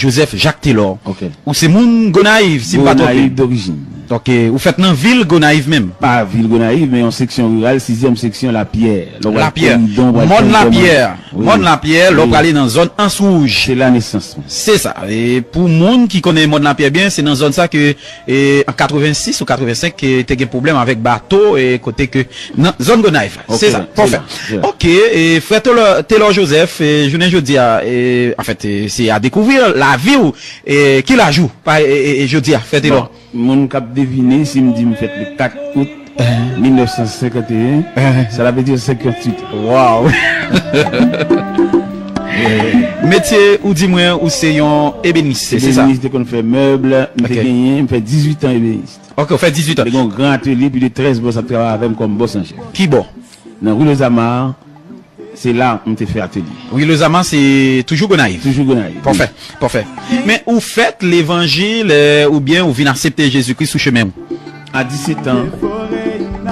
Joseph Jacques Taylor. Ok. Ou c'est moun Gonaïve, si pas Gonaïve d'origine. Ok, vous faites dans ville Gonaïve même. Pas ville Gonaïve, mais en section rurale, 6e section La Pierre. La Pierre. Monde La Pierre. Monde La Pierre, l'on aller dans zone en Souge. C'est la naissance. C'est ça. Et pour monde qui connaît Monde La Pierre bien, c'est dans zone ça que en 86 ou 85 que t'as un problème avec bateau et côté que non, zone Gonaïve. Okay, c'est ça. Parfait. OK, et frère Taylor Joseph et je dis en fait c'est à découvrir la vie et qui la joue pas et je dis frère Taylor. Mon cap deviné si me dit me fait le 4 août 1951, ça veut dire 58. Waouh. Métier ou dis-moi ou c'est un ébéniste, c'est ça. Ébéniste qu'on fait meubles, on fait 18 ans ébéniste. OK, on fait 18 ans. On a un grand atelier puis de 13 boss à travailler avec comme boss en chef. Qui bon? Dans rue Les Amars, c'est là on te fait atelier. Oui, le Zaman c'est toujours Gonaïve. Toujours Gonaïve. Parfait, parfait. Mais où faites l'évangile ou bien vous venez accepter Jésus-Christ sous chemin? À 17 ans,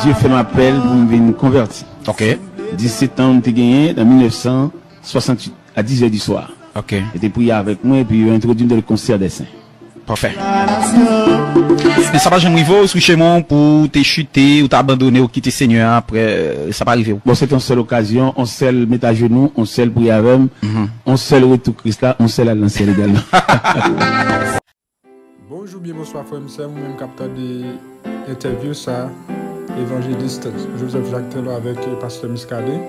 Dieu fait m'appel pour me venir convertir. OK. 17 ans, on t'a gagné dans 1968 à 10h du soir. OK. Il était prié avec moi et puis il a introduit dans le concert des saints. Parfait. Mais ça va jamais arriver sous chemin pour te chuter ou t'abandonner ou quitter Seigneur après ça va arriver. Bon, c'est une seule occasion, on seul met à genoux, on seul prier avec, on seul retour Christ là, on seul à lancer également. Bonjour, bien bonsoir frère, c'est moi-même capteur de l'interview ça, évangéliste Joseph Jacques Taylor avec pasteur Muscadet.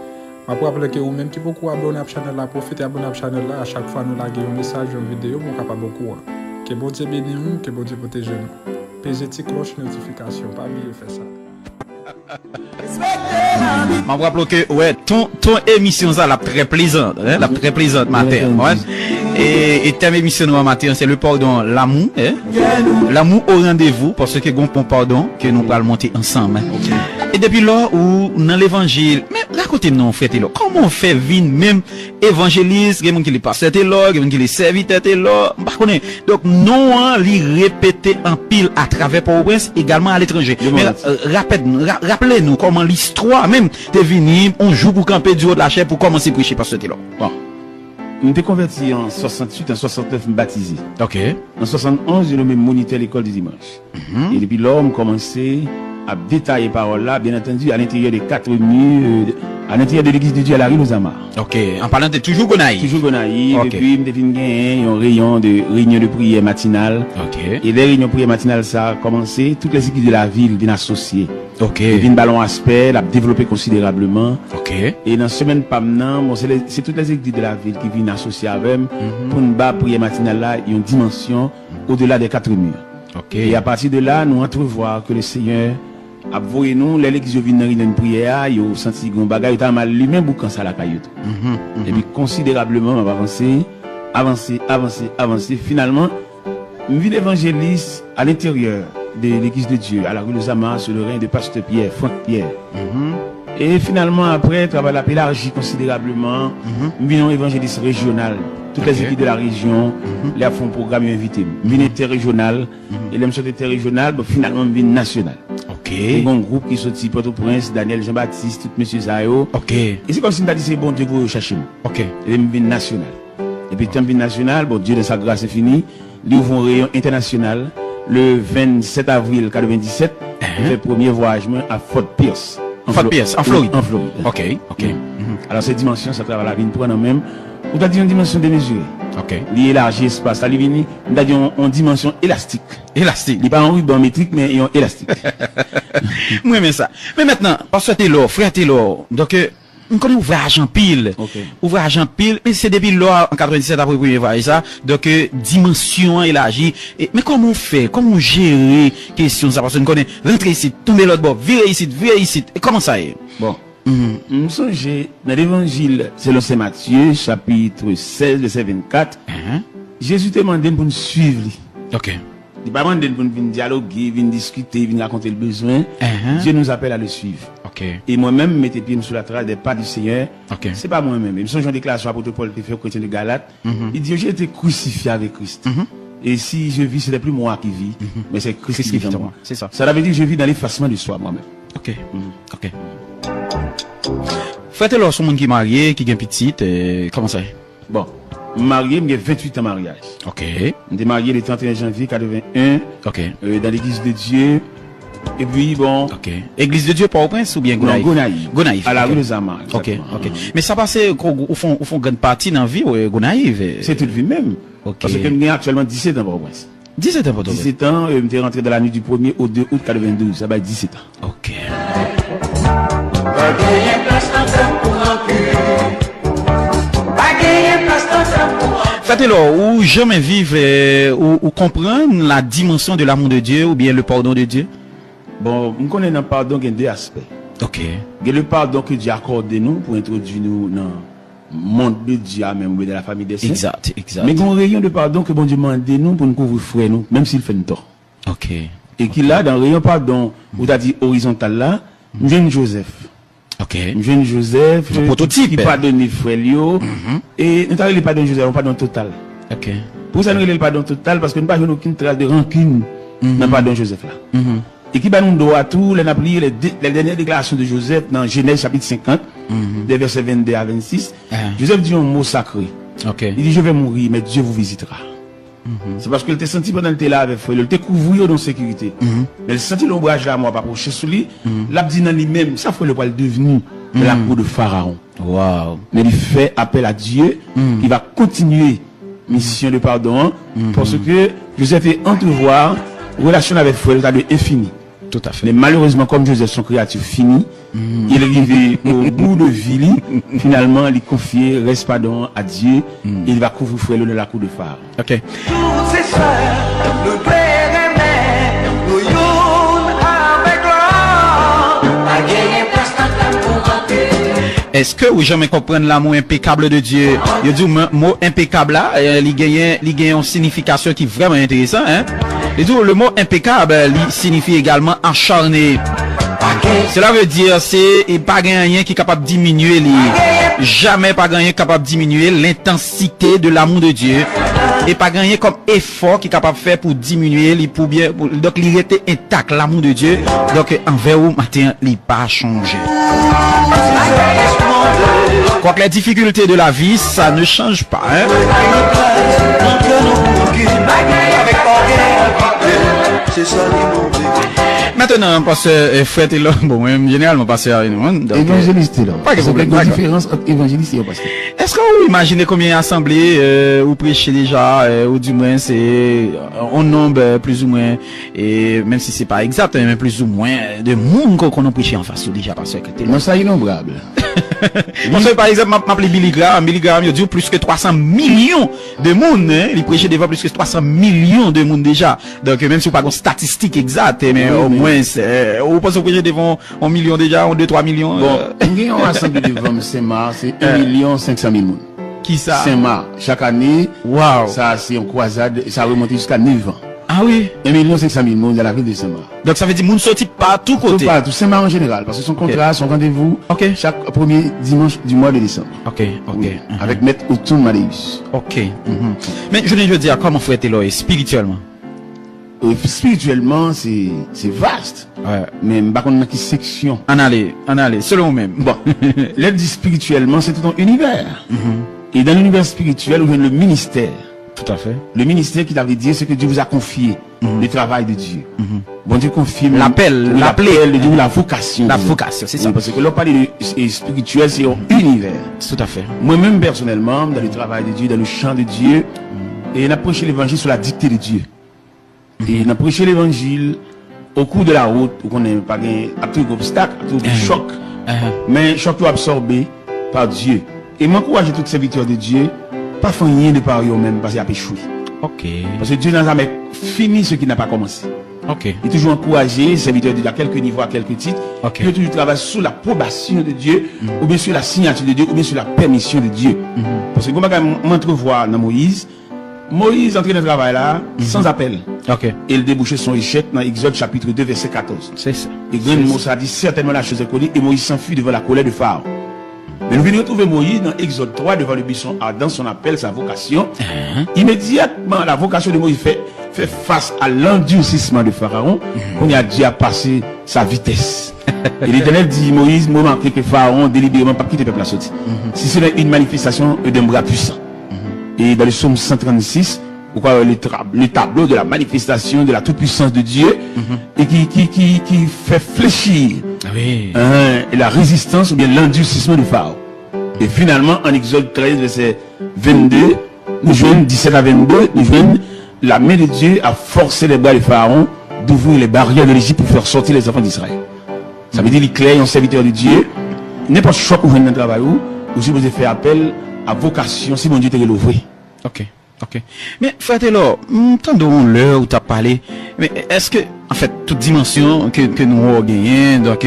Je vous rappelle que vous-même qui beaucoup abonné à la chaîne là, profitez abonner à la chaîne là, à chaque fois nous laguer un message, une vidéo, pour capable beaucoup. Que bon Dieu bénisse nous, que bon Dieu protège nous. Pesez cloche notification, pas oublier faire ça. Je me rappelle que ouais, ton émission ça la très plaisante, hein, la très plaisante matin. Ouais. Et thème émission de matin c'est le pardon, l'amour, hein? L'amour au rendez-vous parce que gon pardon que nous allons monter ensemble. Hein? Okay. Et depuis là où dans l'évangile, mais racontez-nous frère Taylor, comment on fait vivre même évangéliste, quelqu'un qui est pasteur Taylor, quelqu'un qui est serviteur Taylor, pas connaît. Donc non hein, li répéter en pile à travers Port-au-Prince également à l'étranger. Mais rappelez-nous comment l'histoire même de venir, on joue pour camper du haut de la chair pour commencer à prêcher pasteur Taylor. Bon. Je me suis converti en 68, en 69, je me baptisé. OK. En 71, je me moniteur à l'école du dimanche. Et depuis là, on commençait à détailler paroles là, bien entendu, à l'intérieur des 4 murs, à l'intérieur de l'église de Dieu à la rue Aux Amars. OK. En parlant de toujours Gonaïve. Toujours Gonaïve. Okay. Et puis, je me suis un réunion de prière matinale. OK. Et les réunions de prière matinale, ça a commencé. Toutes les équipes de la ville viennent associer. OK. Et puis, une ballon aspect, l'a développé considérablement. OK. Et dans la semaine pas maintenant, bon, c'est toutes les équipes de la ville qui viennent associer avec pour une prière matinale là, il y a une dimension au-delà des 4 murs. OK. Et à partir de là, nous entrevoyons que le Seigneur a voyé nous, l'église vient dans une prière, il a senti qu'on bagaille, il a mal lui-même boucan ça la cailloute. Et puis considérablement, on va avancer. Finalement, je vis l'évangéliste à l'intérieur de l'église de Dieu, à la rue Les Amars, sur le règne de pasteur Pierre, Franck Pierre. Et finalement, après, travail a élargi considérablement. Nous venons évangéliste régional. Toutes les équipes de la région, les font programme invité. Nous venons interrégional. Et les sont interrégional, bon, finalement, nous venons national. OK. Il y a un groupe qui sorti Port-au-Prince, Daniel Jean-Baptiste, tout monsieur Zayo. OK. Et c'est comme si nous avons dit, c'est bon Dieu pour chercher nous. OK. Et nous venons national. Et puis, quand nous venons national, bon Dieu de sa grâce est fini. Nous ouvrons un rayon international. Le 27 avril 1997, on fait le premier voyage à Fort Pierce. Fort Pierce, en Floride. En Floride. OK, OK. Alors, cette dimension, ça travaille la vie pour nous-mêmes. On a dit une dimension démesurée. OK. L'élargi espace, ça lui vient, on a dit une dimension élastique. Élastique. Il n'est pas en ruban métrique, mais il est élastique. Moi, mais ça. Mais maintenant, parce que Taylor, frère Taylor, donc, on connaît ouvrage en pile. Okay. Ouvrage en pile, mais c'est depuis là, en 97 après le premier voyage, ça. Donc, dimension élargie. Mais comment on fait? Comment on gère question ça? Parce qu'on connaît rentrer ici, tomber l'autre bord, virer ici. Et comment ça est? Bon. Nous sommes dans l'évangile selon Saint Matthieu, chapitre 16, verset 24. Jésus te demande pour nous suivre. OK. Il pas demandé pour nous venir dialoguer, venir discuter, venir raconter le besoin. Dieu nous appelle à le suivre. OK. Et moi-même, mettez pieds sur la trace des pas du Seigneur. OK. C'est pas moi-même. Je me souviens de déclaration à l'apôtre Paul qui fait au chrétien de Galate. Il dit, j'ai été crucifié avec Christ. Et si je vis, ce n'est plus moi qui vis, mais c'est Christ qui vit en moi. C'est ça. Ça veut dire que je vis dans l'effacement de soi moi-même. OK. OK. Frère Taylor, son monde qui est marié, qui est petit, comment ça est? Bon. Marié, j'ai 28 ans de mariage. OK. J'étais marié le 31 janvier 81 OK. dans l'église de Dieu. Et puis bon. OK. Église de Dieu Port-au-Prince ou bien Gonaïve? Gonaïve. À la rue de Zama. OK. OK. Mais ça passe au fond grande partie dans la vie Gonaïve. C'est toute vie même. OK. Parce que j'ai actuellement 17 ans Port-au-Prince. 17 ans Port-au-Prince. 17 ans, je suis rentré dans la nuit du 1er au 2 août 92. Ça va être 17 ans. OK. Faites alors, ou jamais vivre ou comprendre la dimension de l'amour de Dieu ou bien le pardon de Dieu? Bon, je connais dans le pardon qu'il y a deux aspects. OK. Il y a le pardon que Dieu accorde nous pour introduire nous dans le monde de Dieu, même de la famille des saints. Exact. Mais il y a un rayon de pardon que bon Dieu demande nous pour nous couvrir frère nous, même s'il fait une tort. OK. Et qu'il a dans le rayon pardon, où tu as dit horizontal là, nous jeune Joseph. OK. Jeune Joseph, le prototype. Qui pardonne frère Lio. Et nous avons le pardon de Joseph, on pardon total. OK. Pour ça nous avons le pardon total parce que nous n'avons pas aucune trace de rancune dans le pardon de Joseph là. Et qui va nous donner tout, les dernières déclarations de Joseph dans Genèse chapitre 50, des versets 22 à 26. Joseph dit un mot sacré. OK. Il dit je vais mourir mais Dieu vous visitera. C'est parce qu'il était senti pendant le était là avec frère, il était couvert dans sécurité. Mais il senti l'ombrage là, moi, pas approcher sur lui. L'a dit dans lui-même, ça fait le poil devenu la cour de Pharaon. Wow. Mais il fait appel à Dieu, il va continuer mission de pardon, parce que Joseph fait entrevoir relation avec frère, ça de infini. Tout à fait. Mais malheureusement, comme Joseph, son créature fini, il est arrivé au bout de vie, finalement, il confie, reste pardon à Dieu, et il va couvrir frère de la cour de Pharaon. OK. Tous ces soeurs, nous père et mère, nous yon avec l'or, la guerre est presque pour rentrer. Est-ce que vous jamais comprendre l'amour impeccable de Dieu? Il dit le mot impeccable là, il gagne une signification qui est vraiment intéressante, hein? Et tout, le mot impeccable, il signifie également acharné. Cela veut dire c'est pas rien qui est capable de diminuer jamais pas rien capable de diminuer l'intensité de l'amour de Dieu et pas rien comme effort qui est capable de faire pour diminuer donc il était intact l'amour de Dieu donc envers vous matin il pas changé. Quoique les difficultés de la vie ça ne change pas, hein? Maintenant, parce que frère est là, bon, généralement, pasteur à une évangéliste là. Pas de problème. La différence entre évangéliste et pasteur. Est-ce que vous imaginez combien d'assemblées ou prêchez déjà, ou du moins c'est un nombre plus ou moins, et même si c'est pas exact, mais plus ou moins de monde qu'on a prêché en face déjà parce que non, ça innombrable. Parce que par exemple, m'appelle Billy Graham, il dit plus que 300 millions de monde, hein, il prêchait devant plus que 300 millions de monde déjà. Donc même si vous pas une statistique exacte, mais au moins c'est vous pensez prêcher devant 1 million déjà, 2-3 millions. Bon, on a rassemblé devant Saint-Marc, c'est 1 500 000 monde. Qui ça? Saint-Marc, chaque année. Wow. Ça c'est une croisade, ça remonte jusqu'à 9 ans. Ah oui. 1 500 000 monde dans la ville de Saint-Marc. Donc ça veut dire monde sorti partout côté. Partout, Saint-Marc en général, parce que son contrat, son rendez-vous, chaque premier dimanche du mois de décembre. OK. Oui, avec Maître Otun Maléus. OK. Mais je veux dire, comment frère Eloy spirituellement? Spirituellement, c'est vaste. Ouais. Mais par contre, dans quelle section? En aller, selon vous-même. Bon, l'aide dit spirituellement, c'est tout un univers. Et dans l'univers spirituel, on a le ministère. Tout à fait. Le ministère qui t'avait dit, c'est que Dieu vous a confié le travail de Dieu. Bon Dieu confirme l'appel de Dieu, la vocation. La vocation, c'est ça. Parce que l'on parle de spirituel, c'est un univers. Tout à fait. Moi-même, personnellement, dans le travail de Dieu, dans le chant de Dieu, et on a prêché l'évangile sur la dictée de Dieu. Et on a prêché l'évangile au cours de la route, où on n'a pas de obstacle, de choc. Mais choc tout absorbé par Dieu. Et m'encourager toutes ces victoires de Dieu, pas faire rien de par eux-mêmes, parce qu'il a échoué. OK. Parce que Dieu n'a jamais fini ce qui n'a pas commencé. OK. Il est toujours encouragé, serviteur de Dieu à quelques niveaux, à quelques titres. OK. Il peut toujours travailler sous l'approbation de Dieu, ou bien sur la signature de Dieu, ou bien sur la permission de Dieu. Parce que, comme on m'entrevoit dans Moïse entrait dans le travail là, sans appel. OK. Et il débouchait son échec dans Exode chapitre 2, verset 14. C'est ça. Et grand Moussa dit certainement la chose est connue, et Moïse s'enfuit devant la colère de Pharaon. Mais nous venons retrouver Moïse dans Exode 3 devant le buisson ardent, son appel, sa vocation. Immédiatement, la vocation de Moïse fait face à l'endurcissement de Pharaon. On a déjà passé sa vitesse. Et l'Éternel dit Moïse, moment que Pharaon délibérément pas quitter le peuple à sortir. Si c'est une manifestation d'un bras puissant. Et dans le psaume 136, vous voyez le tableau de la manifestation de la toute-puissance de Dieu et qui fait fléchir la résistance ou bien l'endurcissement du Pharaon. Et finalement, en Exode 13, verset 22, nous jouons 17 à 22, nous jouons la main de Dieu a forcé les bras du Pharaon d'ouvrir les barrières de l'Égypte pour faire sortir les enfants d'Israël. Ça veut dire qu'il est un serviteur de Dieu. N'importe quoi que vous venez dans le travail, vous supposez faire appel à vocation si mon Dieu t'a l'ouvrir. Ok. Mais frère Taylor, entendons l'heure où tu as parlé, mais est-ce que, en fait, toute dimension que nous avons gagné, donc,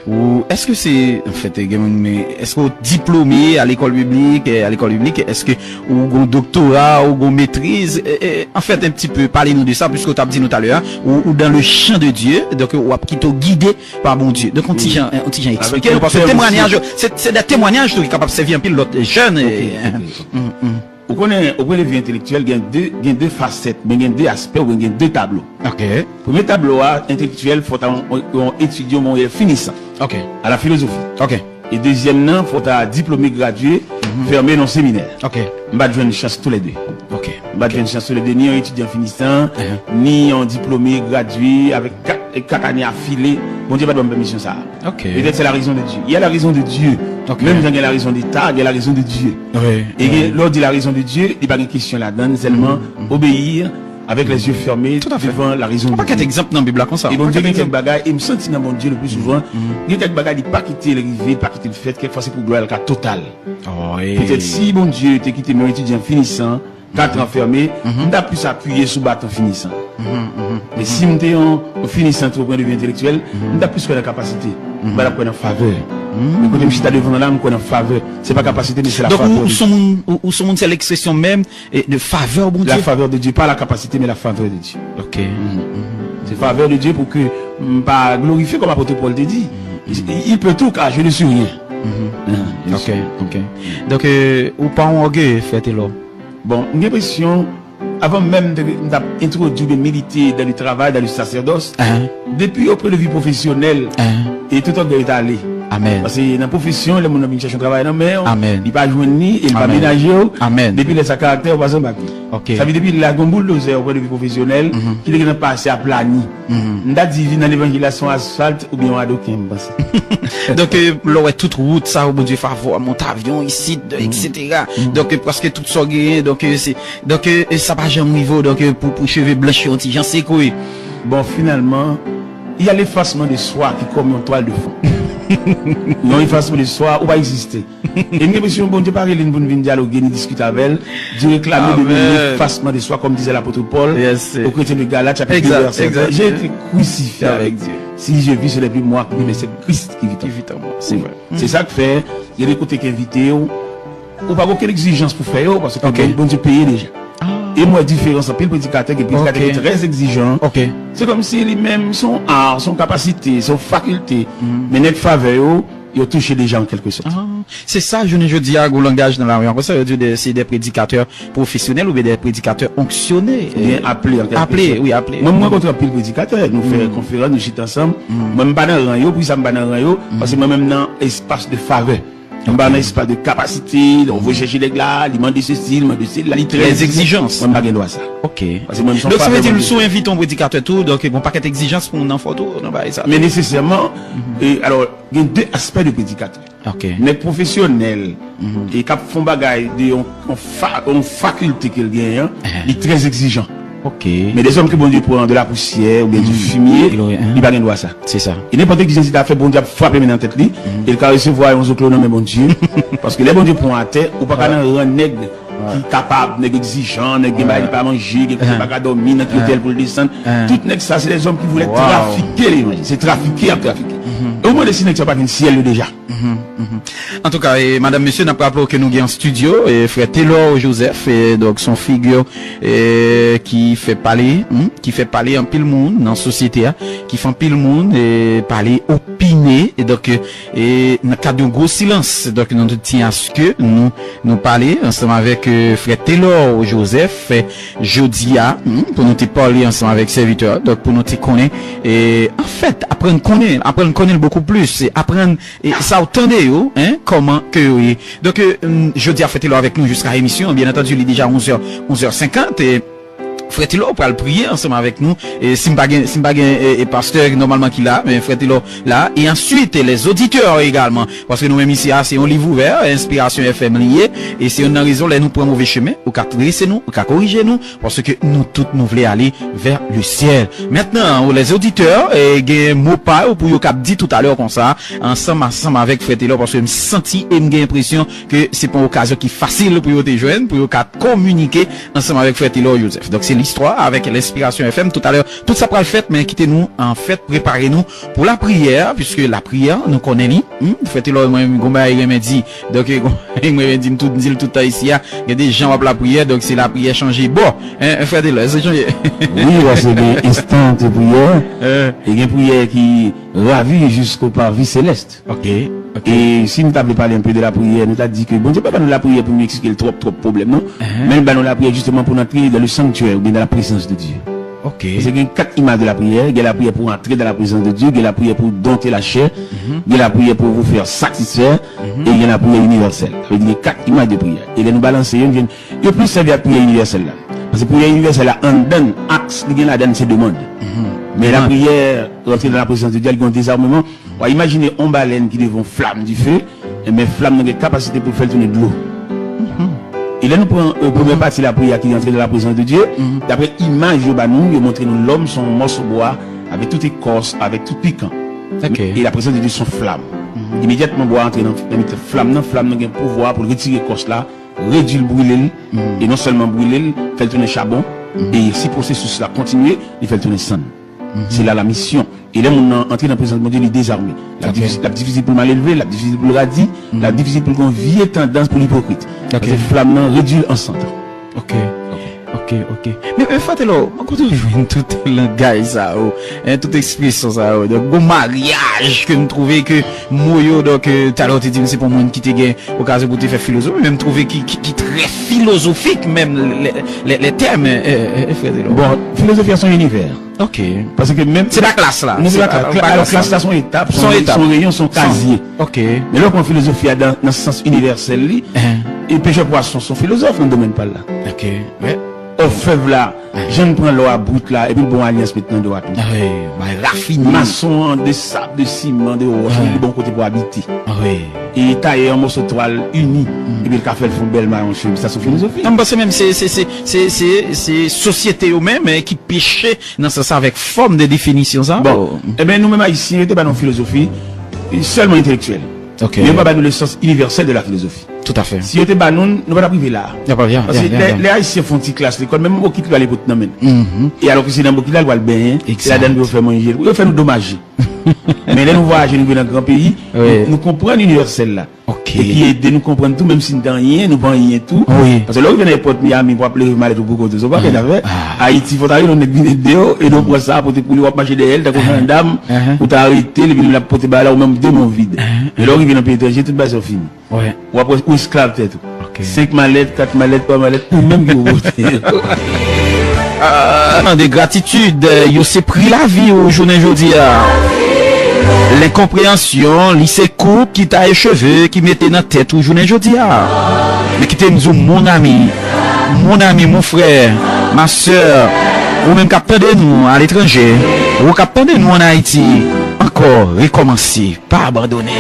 ou est-ce que c'est, en fait, est-ce qu'on diplômé à l'école biblique, est-ce que, ou un doctorat, ou une maîtrise, en fait, un petit peu, parlez-nous de ça, puisque tu as dit nous tout à l'heure, ou dans le champ de Dieu, donc, ou qui t'a guidé par mon Dieu. Donc, on t'y expliqué, parce que témoignage, c'est des témoignages qui sont capables de servir un peu l'autre jeune. Au point de vue intellectuel, il y a deux facettes, mais il y a deux aspects, il y a deux tableaux. Ok. Premier tableau intellectuel, il faut étudier mon finissant. Ok. À la philosophie. Ok. Et deuxième, il faut diplômé gradué, fermé dans le séminaire. Ok. Je vais une chance tous les deux. Ok. Je vais une chance tous les deux, ni un étudiant finissant, ni un diplômé gradué avec 4 années affilées. Bon Dieu va donner permission ça. Ok. Peut-être c'est la raison de Dieu. Il y a la raison de Dieu. Ok. Même quand il y a la raison d'État, il y a la raison de Dieu. Oui. Et lors de la raison de Dieu, il n'y a pas de question là-dedans, seulement obéir avec les yeux fermés devant la raison de Dieu. Pas qu'un exemple dans la Bible comme ça. Et bon Dieu, il y a quelques bagages, et me sentit dans mon Dieu le plus souvent, il y a quelques bagages, il pas quitter le rivet, pas quitter le fait, quelquefois c'est pour gloire le cas total. Peut-être si bon Dieu t'a quitté mon étudiant finissant, 4 ans fermés, on a pu s'appuyer sur bâton finissant. Mais si on était en finissant au point de vue intellectuel, on a plus que la capacité, on va la prendre en faveur. Mais quand je suis devant là, on a en faveur. C'est pas capacité, mais c'est la faveur. Donc, où sont c'est l'expression même de faveur, bon Dieu? La faveur de Dieu, pas la capacité, mais la faveur de Dieu. Ok. C'est faveur de Dieu pour que, pas glorifier comme apôtre Paul te dit. Il peut tout car je ne suis rien. Ok. Donc, ou pas en orgueil, faites-le. Bon, j'ai l'impression, avant même d'introduire de militer dans le travail, dans le sacerdoce, depuis auprès de vie professionnelle, et tout le temps est allé. Amen. Parce que dans la profession, les gens viennent chercher un travail dans la mer, Amen. il pas joindre ni, il pas ménager. Amen. Depuis les caractère, on passe en papier. Ok. Ça veut dire depuis la gomboule de auprès de vie professionnelle, qui est passé à plani. On a dit dans l'évangélisation asphalte ou bien à d'aucun, donc, l'on est toute route, ça, au bon Dieu, favor, monte avion ici, etc. Donc, parce que tout ça gagne, donc, ça va jamais au niveau, donc, pour cheveux blanchis, j'en sais quoi. Bon, finalement, il y a l'effacement de soi qui est comme une toile de fond. Non, l'effacement de soi, ou va exister. Et une question, bon Dieu, parler d'une bonne dialoguer, ni discuter avec elle, Dieu réclame de l'effacement de soi, comme disait l'apôtre Paul, au chrétien de Galates, chapitre 2, verset 1. J'ai été crucifié avec Dieu. Si je vis, ce n'est plus moi, mais c'est Christ qui vit en moi. C'est vrai. C'est ça que fait, il y a des côtés qui invitent, ou pas aucune exigence pour faire, parce que bon Dieu paye déjà. Et moi, différence entre le prédicateur et le prédicateur est très exigeant. C'est comme si lui-même, son art, son capacité, son faculté, mais notre faveur, il a touché les gens en quelque sorte. C'est ça, je dis à un langage dans la rue. Ça veut dire c'est des prédicateurs professionnels ou des prédicateurs onctionnés. Bien appelés. Moi, quand on appelle le prédicateur, nous faisons conférence, nous chitons ensemble. Moi, je ne suis pas dans le rang, puis ça me pas dans le rang, parce que moi-même, dans l'espace de faveur. On va dans l'espace de capacité, on veut chercher les gars, il demande ceci, il demande ceci, les exigences. On n'a pas ça. Ok. Donc ça veut dire que nous invitons un prédicateur tout, donc il n'y a pas d'exigence pour une photo, non, bah, ça. Mais nécessairement, alors, il y a deux aspects de prédicateur. Ok. Les professionnels, et qui font bagaille, en faculté qu'ils gagnent, ils sont très exigeants. Ok. Mais des hommes qui bon Dieu prend de la poussière ou bien du fumier, il va pas ça. C'est ça. Et n'importe qui a fait bon Dieu frapper dans la tête lui, il va recevoir un autre nom mais bon Dieu. Parce que les bon Dieu prend à terre, ou pas qu'à un nègre qui est capable, nègre exigeant, nègre qui ne pas manger, qui ne pas dormir, dans l'hôtel pour le descendre. Tout nègre ça, c'est des hommes qui voulaient trafiquer les gens. C'est trafiquer à trafiquer. Au moins les signes qui ne pas un ciel déjà. En tout cas, madame, monsieur, n'a pas rappelé que nous avons en studio, et frère Taylor Joseph, et donc son figure, qui fait parler en pile monde dans la société, qui fait en pile monde, et parler, opiner, et donc, dans le cadre d'un gros silence, donc, nous tenons à ce que nous parler ensemble avec, frère Taylor Joseph, Jodia, pour nous te parler ensemble avec serviteur, donc, pour nous te connaître, et, en fait, apprendre apprendre à connaître beaucoup plus, et apprendre, et ça attendez, hein, comment que, oui. Donc, jeudi, faites-le avec nous jusqu'à l'émission. Bien entendu, il est déjà 11h50 et Frère-Tilo pour le prier ensemble avec nous et Simbagen et pasteur normalement qui là mais Frère-Tilo là et ensuite les auditeurs également parce que nous même ici c'est un livre ouvert Inspiration FM lié et c'est une raison là nous prendre mauvais chemin ou qu'à dresser nous ou qu'à corriger nous parce que nous tous nous voulons aller vers le ciel. Maintenant les auditeurs et gain mot pas pour yo cap dit tout à l'heure comme ça ensemble avec Frère-Tilo parce que me senti et me l'impression que c'est pas une occasion qui facile pour yo te joindre pour yo cap communiquer ensemble avec Frère-Tilo Joseph. Donc c'est l'histoire avec l'Inspiration FM tout à l'heure. Tout ça pour le fait, mais quittez-nous, en fait, préparez-nous pour la prière, puisque la prière, nous connaissons, faites-le, moi, me dit, donc, moi, dit tout ici, il y a des gens qui la prière, donc c'est la prière changée. Bon, faites-le, c'est changé. Oui, c'est des instants de prière, et une prière qui ravit jusqu'au parvis céleste. Ok. Et si nous t'avons parlé un peu de la prière, nous t'avons dit que bon Dieu pas nous la prière pour nous expliquer trop problème, non? Mais nous la prière justement pour entrer dans le sanctuaire ou bien dans la présence de Dieu. Ok. C'est qu'il y a 4 images de la prière. Il y a la prière pour entrer dans la présence de Dieu, il y a la prière pour dompter la chair, il y a la prière pour vous faire satisfaire, et il y a la prière universelle. Ça veut dire 4 images de prière. Et là nous balancer, il y a plus servir à la prière universelle là. Parce que la prière universelle là, on donne axe, il y a la donne ses demandes. Mais la prière, rentrer dans la présence de Dieu, il y a un désarmement. Imaginez une baleine qui devant flamme du feu, et mais flamme a une capacité pour faire tourner de l'eau. Et là, nous prenons la première partie de la prière qui est entrée dans la présence de Dieu. D'après l'image, nous montre nous l'homme, son morceau de bois, avec toute écorce, avec tout piquant. Et la présence de Dieu, son flamme. Immédiatement, bois entrer dans la flamme, a un pouvoir pour retirer l'écorce là, réduire le brûler, et non seulement brûler, faire tourner charbon, et si le processus là continue, il fait tourner sang. C'est là la mission. Et là, on est entré dans la présence de Dieu, il est désarmé. La difficile pour mal élevé, la difficile pour le radis, la difficile pour une vieille tendance pour l'hypocrite. Parce que flamme réduit en centre. Ok. Mais faites-le, on continue tout le langage ça, toute expression ça, donc bon mariage que nous trouvons que Moyo donc tout à l'heure tu dis c'est pour moi qui te gagne occasion pour te faire philosophie, même trouver qui très philosophique même les termes Bon, philosophie à son univers. Ok. Parce que même c'est la classe là. La classe là son étape, son rayon, son casier. Ok. Mais là qu'on philosophie dans ce sens universel et pêcheur poisson son philosophe dans le domaine pas là. Ok. Ouais. Au fève là, je ne prends l'eau à bout là, et puis le bon alliance maintenant de tout. Oui, raffiné. Maçon, de sable, de ciment, de roche, du bon côté pour habiter. Oui. Et tailler un morceau de toile uni, et puis le café le font belle maillon chez ça c'est philosophie. Non, parce que même c'est société eux-mêmes qui pêchaient dans ça avec forme de définition ça. Bon, eh bien nous-mêmes ici, on n'était pas dans la philosophie, seulement intellectuelle. Ok. Mais on va pas dans le sens universel de la philosophie. Tout à fait. Si on était pas nous ne va pas priver là. Pas bien. Parce que les haïtiens font une classe l'école, même beaucoup qui va aller pour te et alors que c'est dans beaucoup là, il va le bain, et la donne pour faire manger, il fait nous dommager. Mais là nous voyageons, nous venons dans un grand pays, nous comprenons l'universel là. Ok. Et qui aide nous comprendre tout, même si nous n'avons rien, nous n'avons rien tout. Oui. Parce que là, vous venez à l'époque Miami pour appeler mal tout beaucoup de choses. Pas qu'elle Haïti, il faut arriver, on est venu dehors, et nous prenons ça pour te pouler, marcher derrière, t'as une dame, pour t'arrêter, les villes la pote là, ou même deux mon vide. Et là, il vient dans le pays étranger, toute base est finie. Ouais. Ou après, ou esclave, peut-être. 5 mallettes, 4 mallettes, 3 mallettes, ou même que vous de gratitude, yo s'est pris la vie au journée aujourd'hui. L'incompréhension, lycée coupe qui t'a échevé, qui mettait dans la tête au journée aujourd'hui. Mais qui t'aime mon ami, mon frère, ma soeur, ou même capteur de nous à l'étranger, ou capteur de nous en Haïti, encore recommencer, pas abandonner.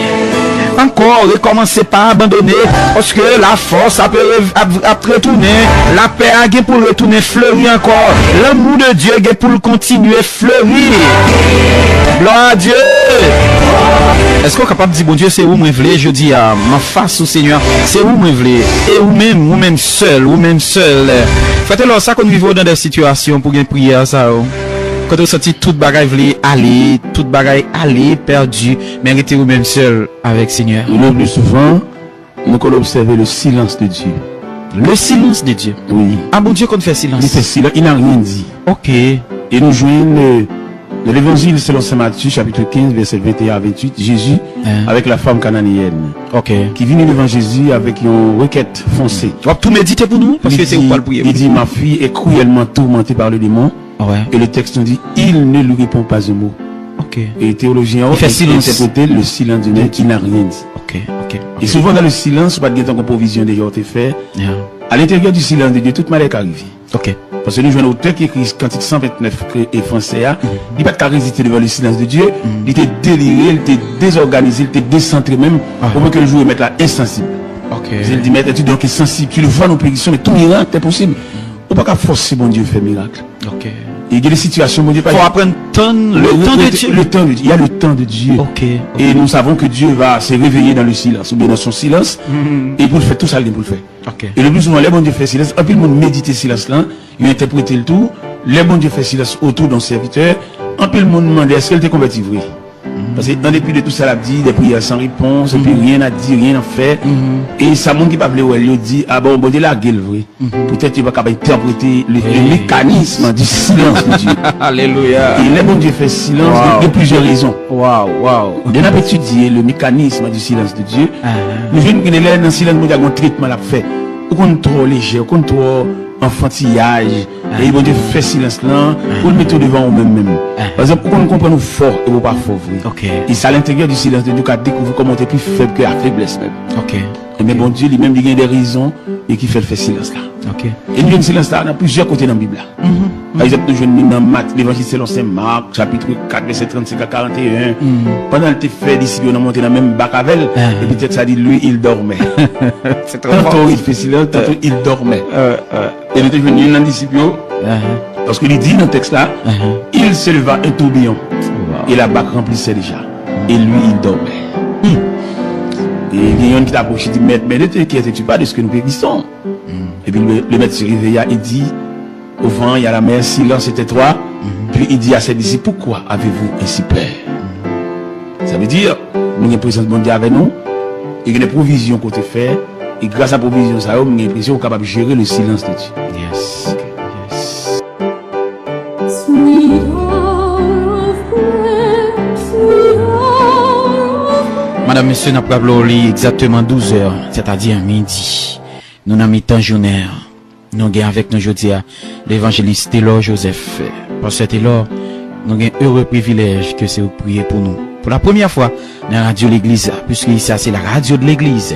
Encore recommencer pas abandonner parce que la force a retourner, la paix a gagné pour retourner fleurir encore, l'amour de Dieu a gagné pour continuer fleurir. Gloire à Dieu. Est-ce qu'on est capable de dire bon Dieu c'est où moi voulais je dis à ma face au Seigneur c'est où moi voulais et ou même seul faites-le ça qu'on vit dans des situations pour une prière ça quand on sentit toute bagaille voulait aller, toute bagaille aller perdu, mais rester ou même seul avec Seigneur. Le plus souvent, nous allons observer le silence de Dieu. Le silence de Dieu. Oui. Ah bon Dieu qu'on fait silence. Il fait silence, il n'a rien dit. Ok. Et nous jouons de l'évangile selon Saint Matthieu, chapitre 15, verset 21 à 28, Jésus avec la femme cananéenne. Ok. Qui vient devant Jésus avec une requête foncée. Tu vas tout méditer pour nous parce que c'est où pas le prier. Il dit ma fille est cruellement tourmentée par le démon. Ouais. Et le texte nous dit, il ne lui répond pas un mot. Ok. Et théologien Il fait silence. interpréter le silence de Dieu qui n'a rien dit. Ok. Et souvent dans le silence, pas de temps qu'on provision déjà été fait. Yeah. À l'intérieur du silence de Dieu, toute malheur arrive. Ok. Parce que nous jouons un auteur qui écrit Cantique 129 et français, il n'a pas de résister devant le silence de Dieu. Il était déliré, il était désorganisé, il était décentré même, pour que le jour mettre là insensible. Ok. Il dit, mais tu donc es sensible, tu le vois dans nos prédictions, mais tout miracle est possible. On ne peut pas forcer mon Dieu faire miracle. Ok. Et il y a des situations, mon Dieu, Faut apprendre le temps de Dieu. Le temps de Dieu. Il y a le temps de Dieu. Ok. Et nous savons que Dieu va se réveiller dans le silence, ou bien dans son silence, et pour le faire, tout ça, il pour le faire. Ok. Et le plus souvent, les bons Dieu fait silence, un peu le monde médite le silence là, il a interprété le tout, les bons Dieu fait silence autour d'un serviteur, un peu le monde demande est-ce qu'elle était convertie vrai. Parce que en dépit de tout ça, elle a dit, des prières sans réponse, et puis rien à dire, rien à faire. Et ça, monde qui parle, il dit, ah bon Dieu la gueule vrai. Peut-être qu'il va capable interpréter le mécanisme du silence de Dieu. Alléluia. Et les bons Dieu fait silence de plusieurs raisons. Waouh. On a étudié le mécanisme du silence de Dieu. Nous venons de dans le silence, nous avons un traitement à faire. Au compte trop léger, au compte trop enfantillage. Et ils vont dire fait silence là, pour le mettre devant eux-mêmes. Par exemple, pour qu'on comprenne nous fort et pas fort. Ok. Et c'est à l'intérieur du silence de Dieu qu'on découvre comment on est plus faible que la faiblesse même. Ok. Mais bon Dieu lui-même il y a des raisons et qui fait le silence là. Ok. Et nous, le silence là, on a plusieurs côtés dans la Bible là. Par exemple, nous jouons dans Matthieu, l'évangile selon Saint Marc, chapitre 4, verset 35 à 41. Pendant que tu fais disciples, on a monté dans la même bac avec elle, et peut-être ça dit, lui, il dormait. C'est trop Tantôt fort. il fait silence, tantôt il dormait. Et nous sommes venus dans les disciples, parce qu'il dit dans le texte là, il se leva un tourbillon, et la bac remplissait déjà. Et lui, il dormait. Et il y a un qui t'a approché, il dit, mais ne t'inquiète pas de ce que nous périsons. Et puis le maître se réveilla, il dit, au vent, il y a la mer, silence et tais-toi. Puis il dit à ses disciples, pourquoi avez-vous ainsi peur? Ça veut dire, nous avons une présence de Dieu avec nous, et une provision qu'on te fait, et grâce à la provision, ça, nous avons l'impression qu'on est capable de gérer le silence de Dieu. Yes. Sweet hour of prayer, sweet hour of Madame, monsieur, n'a pas parlé exactement 12 heures, c'est-à-dire midi. Nous n'avons mis temps journée. Nous avons avec nous aujourd'hui l'évangéliste Taylor Joseph. Parce que Taylor, nous avons un heureux privilège que c'est de prier pour nous. Pour la première fois, dans la radio de l'église, puisque ici, c'est la radio de l'église.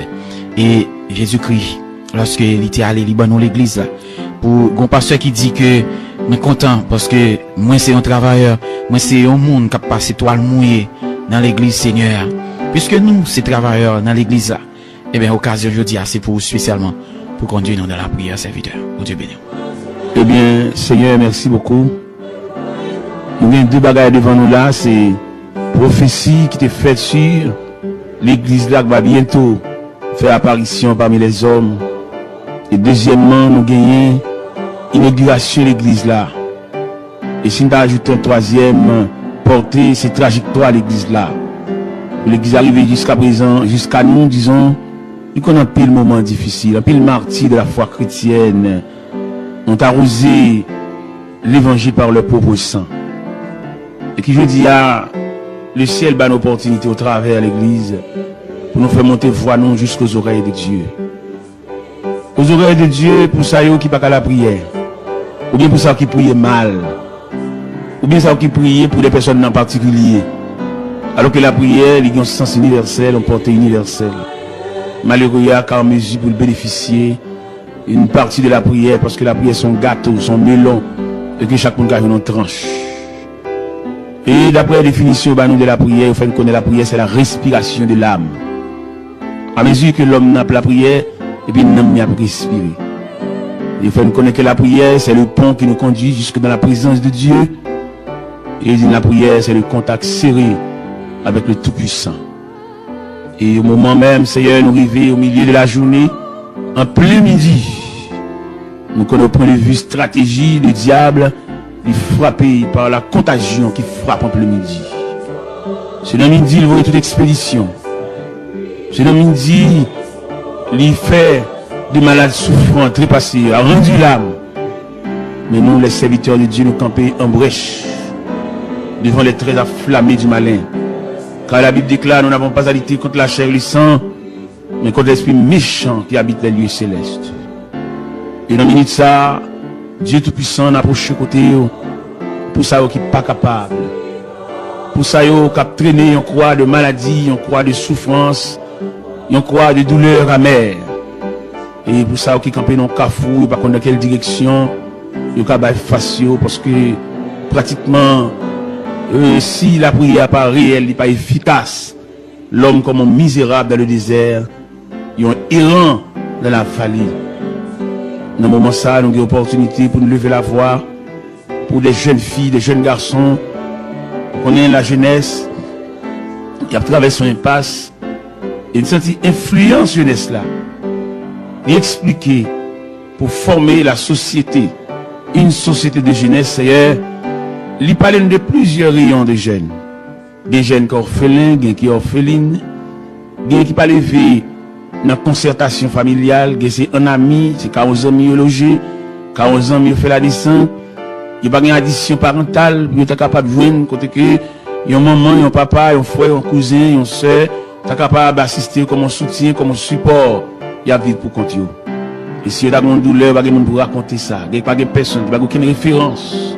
Et Jésus-Christ, lorsque il était allé dans l'église, pour un pasteur qui dit que je suis content parce que moi c'est un travailleur, moi c'est un monde qui a passé toile mouillée dans l'église Seigneur. Puisque nous, c'est travailleurs dans l'église là, eh bien, occasion aujourd'hui, c'est pour spécialement pour conduire nous dans la prière, serviteur. Au Dieu béni. Eh bien, Seigneur, merci beaucoup. Nous avons deux bagages devant nous là, c'est prophétie qui était faite sur l'église là qui va bientôt faire apparition parmi les hommes. Et deuxièmement, nous gagnons inauguration de l'église là. Et si nous ajoutons un troisième, porter ces trajectoires à l'église là. L'église arrivée jusqu'à présent, jusqu'à nous, disons, nous connaissons pile moment difficile, un pile martyr de la foi chrétienne. On t'a arrosé l'évangile par leur propre sang. Et qui je dis, le ciel bat une opportunité au travers de l'église pour nous faire monter voix nous jusqu'aux oreilles de Dieu. Aux oreilles de Dieu pour ça qui pas qu'à la prière. Ou bien pour ça qui prie mal. Ou bien ça qui prie pour des personnes en particulier. Alors que la prière, il y a un sens universel, une portée universelle. Malheureux, il y a qu'à mesure pour le bénéficier une partie de la prière, parce que la prière, son gâteau, son melon, et que chaque monde a une tranche. Et d'après la définition de la prière, il faut connaître la prière, c'est la respiration de l'âme. À mesure que l'homme n'a pas la prière, et puis l'homme n'a pas respiré. Il faut connaître que la prière, c'est le pont qui nous conduit jusque dans la présence de Dieu. Et la prière, c'est le contact serré avec le Tout-Puissant. Et au moment même, Seigneur, nous arrivons au milieu de la journée, en plein midi. Nous connaissons au point de vue stratégie, le diable est frappé par la contagion qui frappe en plein midi. C'est dans midi, il voit toute expédition. C'est dans midi, il fait des malades souffrants, trépassés, a rendu l'âme. Mais nous, les serviteurs de Dieu, nous camper en brèche devant les traits afflammés du malin. Car la Bible déclare, nous n'avons pas à lutter contre la chair et le sang, mais contre l'esprit méchant qui habite les lieux célestes. Et dans la minute ça, Dieu Tout-Puissant n'a approché côté pour ça qui n'est pas capable. Pour ça, yo cap traîner, on croit de maladie, on croit de souffrance, on croit de douleur amère. Et pour ça, qui campé dans cafou, pas dans quelle direction, yo cap face parce que pratiquement si la prière pas réelle, n'est pas efficace, l'homme comme un misérable dans le désert, il est errant dans la vallée. Dans le moment ça, nous avons une opportunité pour nous lever la voix, pour des jeunes filles, des jeunes garçons, pour qu'on ait la jeunesse qui a traversé une impasse, et une certaine influence jeunesse là, et expliquer pour former la société, une société de jeunesse, c'est il parle de plusieurs rayons de jeunes. Des jeunes qui sont orphelins, des qui sont orphelines, des qui parlent de la concertation familiale, c'est un ami, c'est quand on amis logé, quand on amis fait la descente, il n'y a pas d'addition parentale, il est capable de joindre, côté que il y a un maman, il y a un papa, il y a un frère, un cousin, il y a un soeur, il est capable d'assister comme un soutien, comme un support, il y a vivre pour continuer. Et si il y a une douleur, il n'y a pas de monde pour raconter ça, il n'y a pas de personne, il n'y a aucune référence.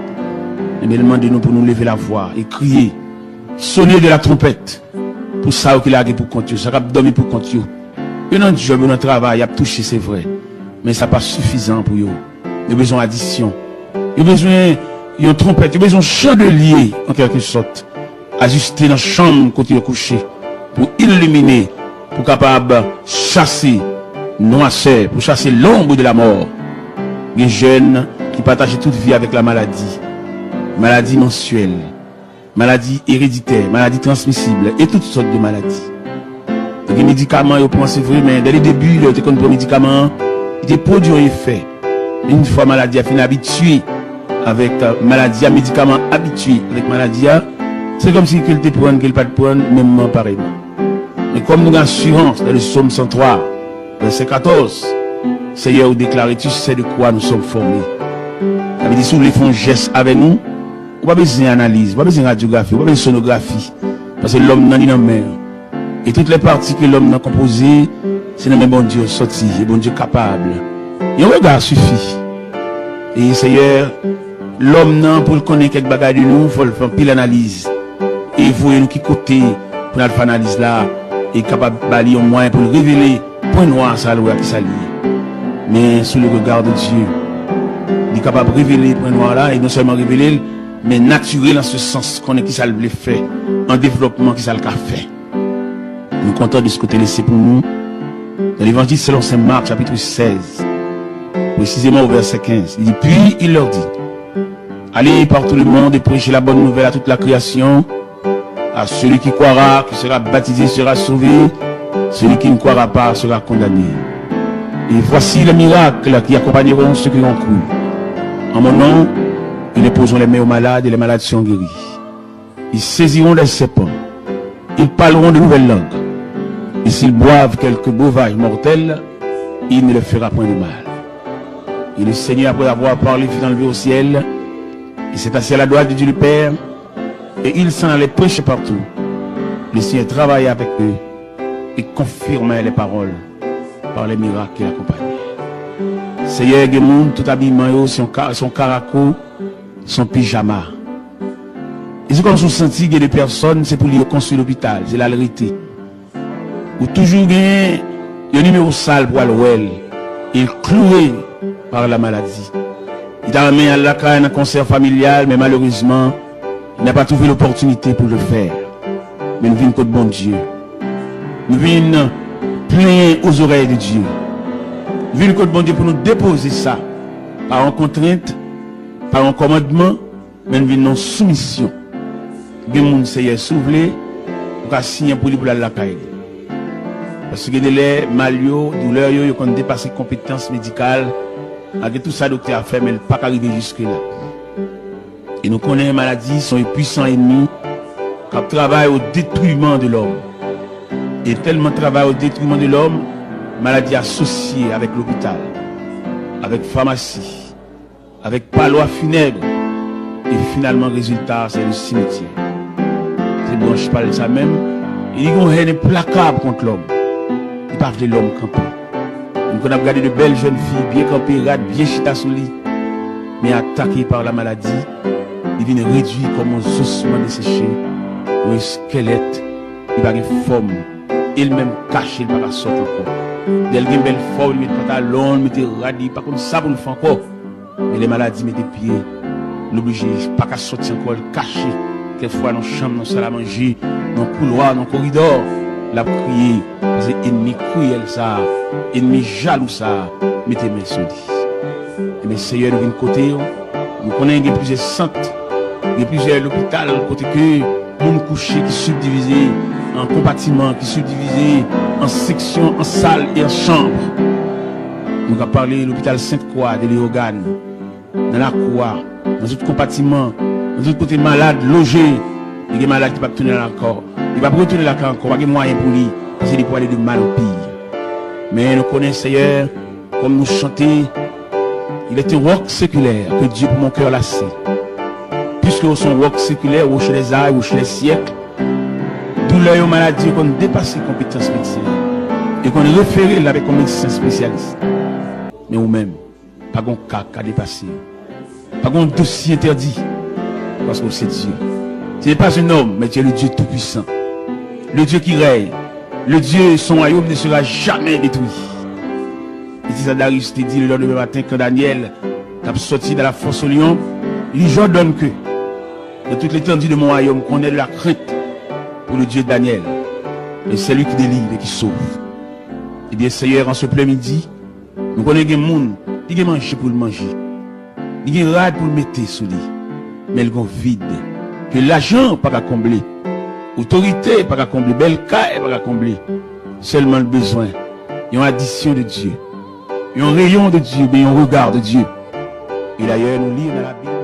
Mais demandez-nous pour nous lever la voix et crier, sonner de la trompette, pour ça qu'il a pour continuer, ça va dormir pour continuer. Il y a un job, un travail, il a touché, c'est vrai. Mais ça n'est pas suffisant pour eux. Il y a besoin d'addition. Il y a besoin d'une trompette, il y a besoin de chandelier, en quelque sorte. Ajuster dans la chambre quand il est couché. Pour illuminer, pour capable chasser noirceur, pour chasser l'ombre de la mort. Les jeunes qui partagent toute vie avec la maladie. Maladie mensuelle, maladie héréditaire, maladie transmissible et toutes sortes de maladies. Les médicaments, ils pensent vrai, mais dès le début, ils étaient contre les médicaments, ils produisent un effet. Une fois maladie a fini habitué avec maladie, médicament habitué avec maladie, c'est comme si qu'elle te prenne, qu'elle pas te prenne, même pareillement. Mais comme nous avons assurance dans le psaume 103, verset 14, Seigneur, déclaré, tu sais de quoi nous sommes formés. Ça veut dire, si vous voulez faire un geste avec nous, on n'a pas besoin d'analyse, on n'a pas besoin de radiographie, on n'a pas besoin de sonographie. Parce que l'homme n'a ni dans mer. Et toutes les parties que l'homme a composées, c'est le même bon Dieu sorti, le bon Dieu capable. Et un regard suffit. Et Seigneur, l'homme n'a pour le connaître quelques bagages de nous, il faut le faire pile analyse. Et vous et nous qui côté pour la faire analyse là, et capable de balayer au moins pour le révéler, point noir ça qui s'allie. Mais sous le regard de Dieu, il est capable de révéler point noir là, et non seulement révéler, mais naturel en ce sens qu'on est qui ça le fait, en développement qui ça le fait. Nous sommes contents de ce côté laissé pour nous. Dans l'évangile selon Saint Marc, chapitre 16, précisément au verset 15, il dit, puis il leur dit, allez par tout le monde et prêchez la bonne nouvelle à toute la création. À celui qui croira, qui sera baptisé, sera sauvé. Celui qui ne croira pas sera condamné. Et voici les miracles qui accompagneront ceux qui ont cru. En mon nom, ils déposeront les mains aux malades et les malades seront guéris. Ils saisiront des serpents. Ils parleront de nouvelles langues. Et s'ils boivent quelques breuvages mortels, il ne leur fera point de mal. Et le Seigneur, après avoir parlé, fut enlevé au ciel. Il s'est assis à la droite de Dieu le Père. Et il s'en allait prêcher partout. Le Seigneur travaillait avec eux et confirmait les paroles par les miracles qui l'accompagnaient. Seigneur, Gemoun, tout habillement, son caraco, son pyjama. Et c'est comme si on sentit que les personnes, c'est pour lui construire l'hôpital, c'est la vérité. Ou toujours gagner un numéro sale pour l'ouel. Il cloué par la maladie. Il t'a amené à la caille un concert familial, mais malheureusement, il n'a pas trouvé l'opportunité pour le faire. Mais nous venons contre bon Dieu. Nous venons plein aux oreilles de Dieu. Nous venons contre bon Dieu pour nous déposer ça. Par une contrainte, par un commandement, mais nous venons en soumission. Bien moun Seigneur soufflé, pour signer pour lui pour la caille. Parce que les malio, douleur, ils ont dépassé compétences médicales. Avec tout ça, docteur a fait, mais il n'a pas arrivé jusque-là. Et nous connaissons les maladies, sont les puissants ennemis qui travaillent au détruisement de l'homme. Et tellement travaillent au détruisement de l'homme, maladie associée avec l'hôpital, avec pharmacie, avec palois funèbre. Et finalement, le résultat, c'est le cimetière. C'est bon, je parle de ça même. Il y a une haine implacable contre l'homme. Il parle de l'homme campé. Nous avons regardé de belles jeunes filles, bien campées, bien chita sous lit, mais attaquées par la maladie. Ils viennent réduire comme un ossement desséché un squelette, il va avoir une forme, il même caché, il va pas sortir encore. Dès qu'il a une belle forme, il met pantalon, il met radis, pas comme ça pour nous faire encore. Mais les maladies mettent des pieds, l'obligé, pas qu'à sortir encore, le caché. Quelquefois dans la chambre, dans la salle à manger, dans le couloir, dans le corridor, la prier, parce que l'ennemi cruel ça, ennemi jaloux ça, mettez mes sur lui. Et bien, Seigneur, nous venons de côté, nous connaissons plusieurs centres, il y a plusieurs hôpitaux, côté que nous couchés qui sont subdivisés en compartiments, qui sont subdivisés en sections, en salles et en chambres. Nous avons parlé de l'hôpital Sainte-Croix, de Léogane, dans la Croix, dans d'autres compartiments, dans d'autres côtés malades, logés. Il y a des malades qui ne peuvent pas retourner encore. Il ne va pas retourner là encore, il n'y a pas de moyens pour lui, parce qu'il peut aller de mal au pire. Mais nous connaissons, Seigneur, comme nous chantons, il est un roc séculaire que Dieu pour mon cœur lassé. Puisque son roc séculaire, ou chez les âges, ou chez les siècles, douleur et maladie qu'on dépasse les compétences médecines et qu'on est référé là avec un médecin spécialiste. Mais vous-même, pas de cas à dépasser, pas de dossier interdit, parce que c'est Dieu. Ce n'est pas un homme, mais Dieu est le Dieu tout-puissant, le Dieu qui règne, le Dieu, son royaume ne sera jamais détruit. Et c'est ça Darius te dit le lendemain matin quand Daniel a sorti de la force au lion, il dit j'ordonne que dans toute l'étendue de mon royaume qu'on ait de la crainte pour le Dieu de Daniel. Et c'est lui qui délivre et qui sauve. Et bien Seigneur, en ce plein midi, nous connaissons des gens qui ont mangé pour le manger, qui ont rade pour le mettre sous lui, mais ils ont vide. Que l'argent pas qu'à combler, autorité pas qu'à combler, belle caille pas qu'à combler, seulement le besoin, une addition de Dieu, un rayon de Dieu, mais un regard de Dieu. Et d'ailleurs, nous lisons dans la Bible.